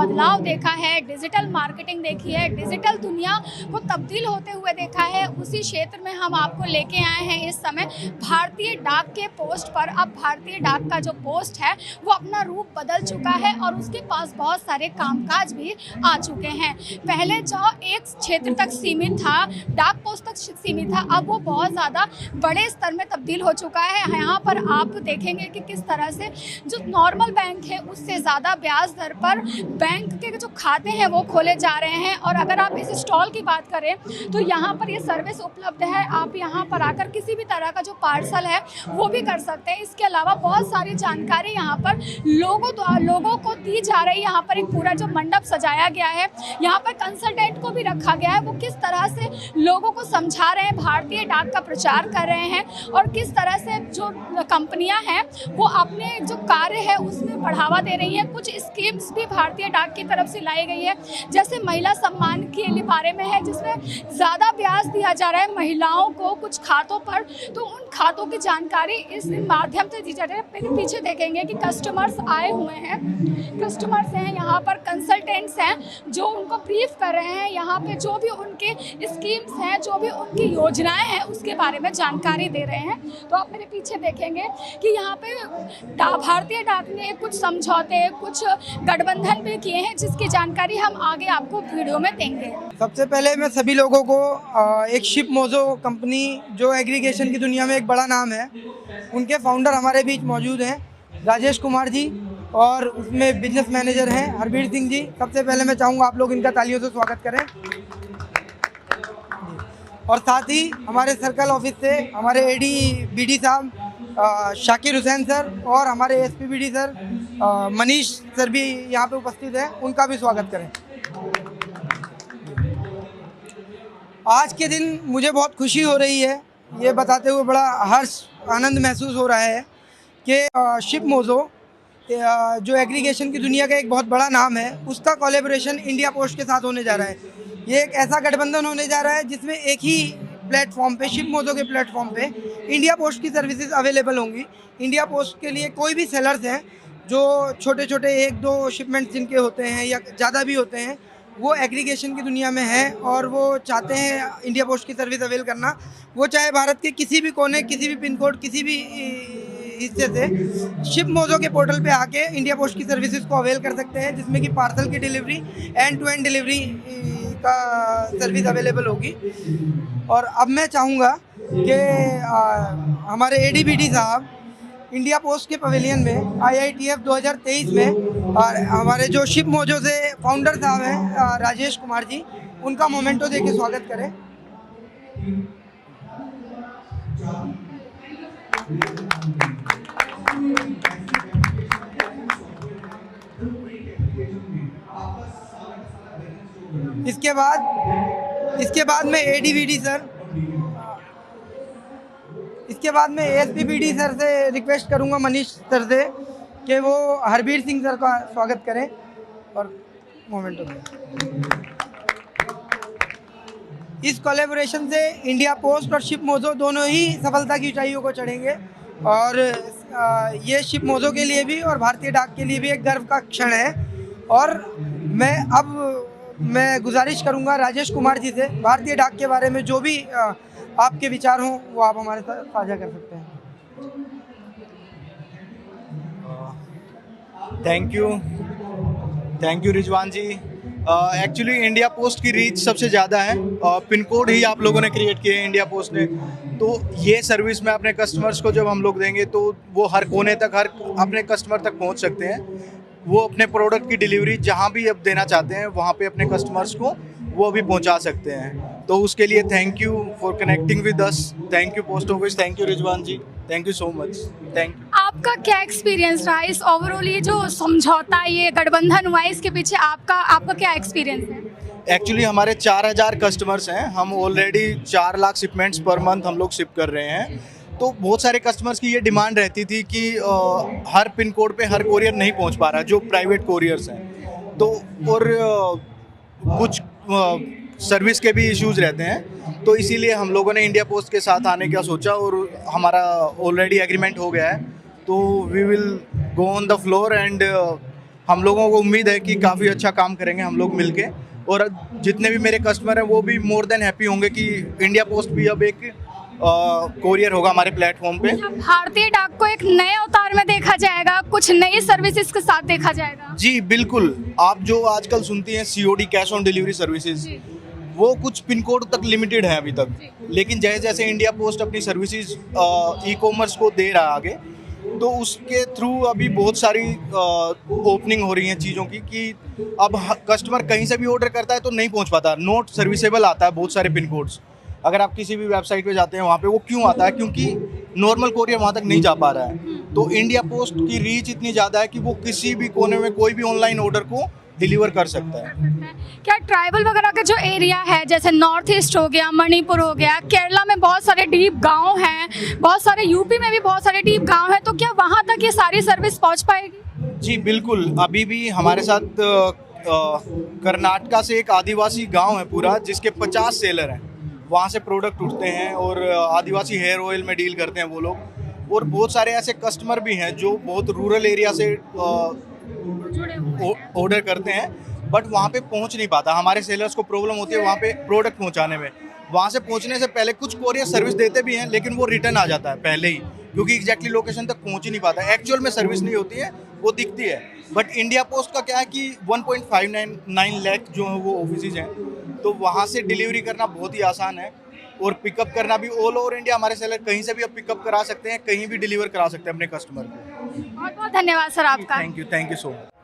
बदलाव देखा है, डिजिटल मार्केटिंग देखी है, डिजिटल दुनिया को तब्दील होते हुए देखा है, उसी क्षेत्र में हम आपको लेके आए हैं इस समय। भारतीय डाक के पोस्ट पर अब भारतीय डाक का जो पोस्ट है वो अपना रूप बदल चुका है और उसके पास बहुत सारे कामकाज भी आ चुके हैं। पहले जो एक क्षेत्र तक सीमित था, डाक पोस्ट तक सीमित था, अब वो बहुत ज़्यादा बड़े स्तर में तब्दील हो चुका है। यहाँ पर आप देखेंगे कि किस तरह से जो नॉर्मल बैंक है उससे ज़्यादा ब्याज दर पर बैंक के जो खाते हैं वो खोले जा रहे हैं। और अगर आप इस स्टॉल की बात करें तो यहाँ पर ये सर्विस उपलब्ध है, आप यहाँ पर आकर किसी भी तरह का जो पार्सल है वो भी कर सकते हैं। इसके अलावा बहुत सारी जानकारी यहाँ पर लोगों को दी जा रही है। यहाँ पर एक पूरा जो मंडप सजाया गया है, यहाँ पर कंसल्टेंट को भी रखा गया है, वो किस तरह से लोगों को समझा रहे हैं, भारतीय डाक का प्रचार कर रहे हैं और किस तरह से जो कंपनियां हैं वो अपने जो कार्य है उसमें बढ़ावा दे रही हैं। कुछ स्कीम्स भी भारतीय डाक की तरफ से लाई गई है, जैसे महिला सम्मान के बारे में है, जिसमें ज़्यादा ब्याज दिया जा रहा है महिलाओं को कुछ खातों पर, तो उन खातों की जानकारी इस माध्यम से दी जा रही है। मेरे पीछे देखेंगे कि कस्टमर्स आए हुए हैं, कस्टमर्स हैं यहाँ पर, कंसल्टेंट्स हैं जो उनको ब्रीफ कर रहे हैं, यहाँ पे जो भी उनके स्कीम्स हैं, जो भी उनकी योजनाएं हैं उसके बारे में जानकारी दे रहे हैं। तो आप मेरे पीछे देखेंगे कि यहाँ पे भारतीय डाक ने कुछ समझौते, कुछ गठबंधन भी किए हैं, जिसकी जानकारी हम आगे आपको वीडियो में देंगे। सबसे पहले मैं सभी लोगों को एक शिपमोजो कंपनी जो एग्रीगेशन की दुनिया में एक बड़ा नाम है, उनके फाउंडर हमारे बीच मौजूद हैं, राजेश कुमार जी, और उसमें बिजनेस मैनेजर हैं हरबीर सिंह जी। सबसे पहले मैं चाहूँगा आप लोग इनका तालियों से स्वागत करें। और साथ ही हमारे सर्कल ऑफिस से हमारे एडी बीडी साहब शाकिर हुसैन सर और हमारे SP BD sir Manish sir भी यहाँ पे उपस्थित हैं, उनका भी स्वागत करें। आज के दिन मुझे बहुत खुशी हो रही है, ये बताते हुए बड़ा हर्ष आनंद महसूस हो रहा है कि शिपमोजो जो एग्रीगेशन की दुनिया का एक बहुत बड़ा नाम है, उसका कोलैबोरेशन इंडिया पोस्ट के साथ होने जा रहा है। ये एक ऐसा गठबंधन होने जा रहा है जिसमें एक ही प्लेटफॉर्म पे, शिपमोजो के प्लेटफॉर्म पे इंडिया पोस्ट की सर्विसेज अवेलेबल होंगी। इंडिया पोस्ट के लिए कोई भी सेलर्स हैं जो छोटे छोटे 1-2 शिपमेंट्स जिनके होते हैं या ज़्यादा भी होते हैं, वो एग्रीगेशन की दुनिया में हैं और वो चाहते हैं इंडिया पोस्ट की सर्विस अवेल करना। वो चाहे भारत के किसी भी कोने, किसी भी पिन कोड, किसी भी हिस्से से शिपमोजो के पोर्टल पे आके इंडिया पोस्ट की सर्विसेज को अवेल कर सकते हैं, जिसमें कि पार्सल की delivery, end to end delivery का सर्विस अवेलेबल होगी। और अब मैं चाहूँगा कि हमारे एडीबीडी साहब इंडिया पोस्ट के पवेलियन में IITF 2023 में और हमारे जो शिपमोजो से फाउंडर साहब हैं राजेश कुमार जी, उनका मोमेंटो दे के स्वागत करें। इसके बाद में एडीबीडी सर, इसके बाद में एसपीबीडी सर से रिक्वेस्ट करूंगा मनीष सर से कि वो हरबीर सिंह सर का स्वागत करें और मोमेंटो दें। इस कोलैबोरेशन से इंडिया पोस्ट और शिपमोजो दोनों ही सफलता की ऊंचाइयों को चढ़ेंगे और ये शिपमोजो के लिए भी और भारतीय डाक के लिए भी एक गर्व का क्षण है। और मैं गुजारिश करूंगा राजेश कुमार जी से, भारतीय डाक के बारे में जो भी आपके विचार हों वो आप हमारे साथ साझा कर सकते हैं। Thank you Rizwan ji. Actually India post की रीच सबसे ज़्यादा है, पिन कोड ही आप लोगों ने क्रिएट किए हैं इंडिया पोस्ट ने, तो ये सर्विस में अपने कस्टमर्स को जब हम लोग देंगे तो वो हर कोने तक, हर अपने कस्टमर तक पहुंच सकते हैं। वो अपने प्रोडक्ट की डिलीवरी जहां भी अब देना चाहते हैं वहां पे अपने कस्टमर्स को वो भी पहुंचा सकते हैं। तो उसके लिए thank you for connecting with us, thank you post office, thank you Rizwan ji, thank you so much, thank you. आपका क्या एक्सपीरियंस रहा इस ओवरऑल, ये जो समझौता, ये गठबंधन हुआ है, इसके पीछे आपका क्या एक्सपीरियंस है? एक्चुअली हमारे 4000 कस्टमर्स हैं, हम already 4 lakh shipments per month हम लोग शिप कर रहे हैं। तो बहुत सारे कस्टमर्स की ये डिमांड रहती थी कि हर पिन कोड पे हर कोरियर नहीं पहुंच पा रहा, जो प्राइवेट कोरियर्स हैं, तो और कुछ सर्विस के भी इश्यूज रहते हैं। तो इसीलिए हम लोगों ने इंडिया पोस्ट के साथ आने का सोचा और हमारा ऑलरेडी एग्रीमेंट हो गया है। तो we will go on the floor and हम लोगों को उम्मीद है कि काफ़ी अच्छा काम करेंगे हम लोग मिलके, और जितने भी मेरे कस्टमर हैं वो भी मोर देन हैप्पी होंगे कि इंडिया पोस्ट भी अब एक कोरियर होगा हमारे प्लेटफॉर्म पे। भारतीय डाक को एक नए अवतार में देखा जाएगा, कुछ नई सर्विसेज के साथ देखा जाएगा। जी बिल्कुल, आप जो आजकल सुनती हैं COD cash on delivery services, वो कुछ पिन कोड तक लिमिटेड है अभी तक, लेकिन जैसे जैसे इंडिया पोस्ट अपनी सर्विसेज ई-कॉमर्स को दे रहा है आगे, तो उसके थ्रू अभी बहुत सारी ओपनिंग हो रही हैं चीज़ों की कि अब कस्टमर कहीं से भी ऑर्डर करता है तो नहीं पहुंच पाता, नॉट सर्विसेबल आता है बहुत सारे पिन कोड्स। अगर आप किसी भी वेबसाइट पे जाते हैं वहाँ पे वो क्यों आता है, क्योंकि नॉर्मल कोरियर वहाँ तक नहीं जा पा रहा है। तो इंडिया पोस्ट की रीच इतनी ज़्यादा है कि वो किसी भी कोने में कोई भी ऑनलाइन ऑर्डर को डिलीवर कर सकता है। क्या ट्राइबल वगैरह का जो एरिया है, जैसे नॉर्थ ईस्ट हो गया, मणिपुर हो गया, केरला में बहुत सारे डीप गांव हैं, बहुत सारे यूपी में भी बहुत सारे डीप गांव हैं, तो क्या वहां तक ये सारी सर्विस पहुंच पाएगी? जी बिल्कुल, अभी भी हमारे साथ कर्नाटका से एक आदिवासी गांव है पूरा, जिसके 50 सेलर हैं, वहाँ से प्रोडक्ट उठते हैं और आदिवासी हेयर ऑयल में डील करते हैं वो लोग। और बहुत सारे ऐसे कस्टमर भी हैं जो बहुत रूरल एरिया से ऑर्डर करते हैं, बट वहाँ पे पहुँच नहीं पाता। हमारे सेलर्स को प्रॉब्लम होती है वहाँ पे प्रोडक्ट पहुँचाने में। वहाँ से पहुँचने से पहले कुछ कोरियर सर्विस देते भी हैं, लेकिन वो रिटर्न आ जाता है पहले ही, क्योंकि एग्जैक्टली लोकेशन तक पहुँच ही नहीं पाता। एक्चुअल में सर्विस नहीं होती है, वो दिखती है। बट इंडिया पोस्ट का क्या है कि 1.59 लाख जो है वो ऑफिसेज हैं, तो वहाँ से डिलीवरी करना बहुत ही आसान है, और पिकअप करना भी ऑल ओवर इंडिया हमारे सेलर कहीं से भी अब पिकअप करा सकते हैं, कहीं भी डिलीवर करा सकते हैं अपने कस्टमर को। बहुत बहुत धन्यवाद सर आपका। Thank you so much.